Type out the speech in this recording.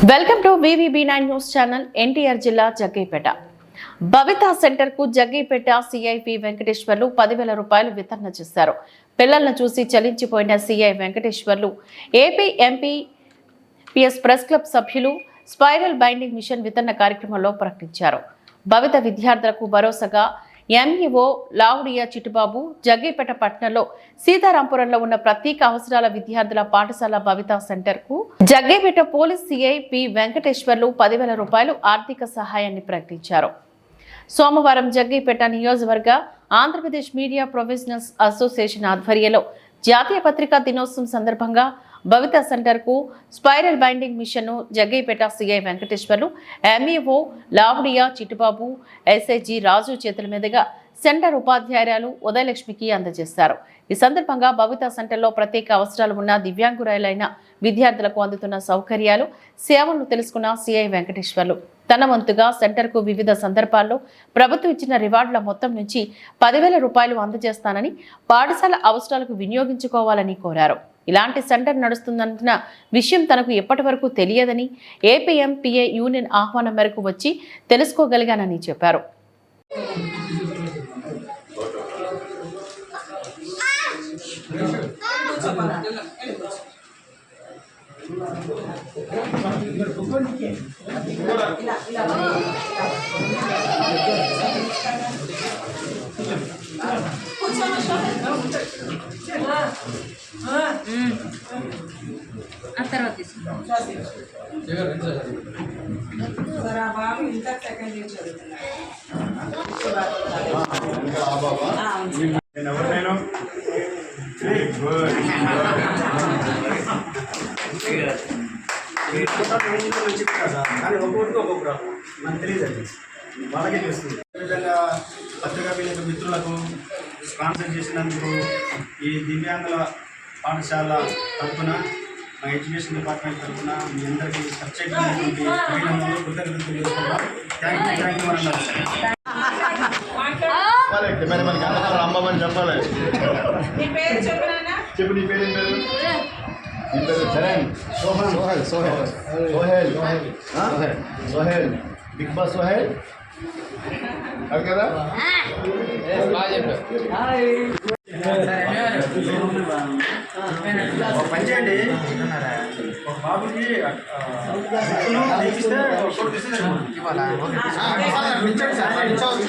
Welcome to VVB9 news channel. NTR జిల్లా జగ్గైపేట భవితా centre కు Jaggayyapeta CIP Venkateswarlu 10,000 రూపాయలు వితరణ చేశారు. పిల్లలను చూసి చలించిపోయిన CI Venkateswarlu AP MP PS press club సభ్యులు స్పైరల్ బైండింగ్ మిషన్ వితరణ కార్యక్రమంలో ప్రకటించారు. భవిత విద్యార్థులకు భరోసాగా ఎంఈఓ లావుడియా చిట్టుబాబు జగ్గైపేట పట్టణంలో సీతారాంపురంలో ఉన్న ప్రత్యేక అవసరాల విద్యార్థుల పాఠశాల భవితా సెంటర్ కు Jaggayyapeta police CI P Venkateswarlu 10,000 రూపాయలు ఆర్థిక సహాయాన్ని ప్రకటించారు. సోమవారం జగ్గైపేట నియోజకవర్గ ఆంధ్రప్రదేశ్ మీడియా ప్రొఫెషనల్స్ అసోసియేషన్ ఆధ్వర్యంలో జాతీయ పత్రికా దినోత్సవం సందర్భంగా భవితా సెంటర్ కు స్పైరల్ బైండింగ్ మిషన్ ను Jaggayyapeta CI Venkateswarlu, MEO Laavudiya Chittubabu, SI G Raju చేతుల మీదుగా సెంటర్ ఉపాధ్యాయురాలు ఉదయలక్ష్మికి అందజేశారు. ఈ సందర్భంగా భవితా సెంటర్లో ప్రత్యేక అవసరాలు ఉన్న దివ్యాంగురాలైన విద్యార్థులకు అందుతున్న సౌకర్యాలు, సేవలను తెలుసుకున్న సిఐ వెంకటేశ్వర్లు తన వంతుగా సెంటర్ కు వివిధ సందర్భాల్లో ప్రభుత్వం ఇచ్చిన రివార్డుల మొత్తం నుంచి 10,000 రూపాయలు అందజేస్తానని, పాఠశాల అవసరాలకు వినియోగించుకోవాలని కోరారు. ఇలాంటి సెంటర్ నడుస్తుందన్న విషయం తనకు ఎప్పటి వరకు తెలియదని, ఏపీఎంపీఏ యూనియన్ ఆహ్వానం మేరకు వచ్చి తెలుసుకోగలిగానని చెప్పారు. కానీ ఒక్కొక్కరికి ఒక్కొక్క మనకు తెలియదండి, వాళ్ళకే తెలుస్తుంది. అదేవిధంగా పత్రికా విలేక మిత్రులకు స్పాన్సర్ చేసినందుకు ఈ దివ్యాంగుల పాఠశాల తరఫున, మా ఎడ్యుకేషన్ డిపార్ట్మెంట్ తరఫున మీ అందరికీ ప్రత్యేకమైనటువంటి అభినందనలు, కృతజ్ఞతలు చేసుకుంటాం. థ్యాంక్ యూ అన్నారు. అమ్మని చెప్పాలి. చెప్పు, నీ పేరు ఏం పేరు? చరణ్, సోహెల్ సోహెల్ సోహెల్ సోహెల్ బిగ్ బాస్ సోహెల్ అది కదా. పని చేయండి, ఒక బాబుకి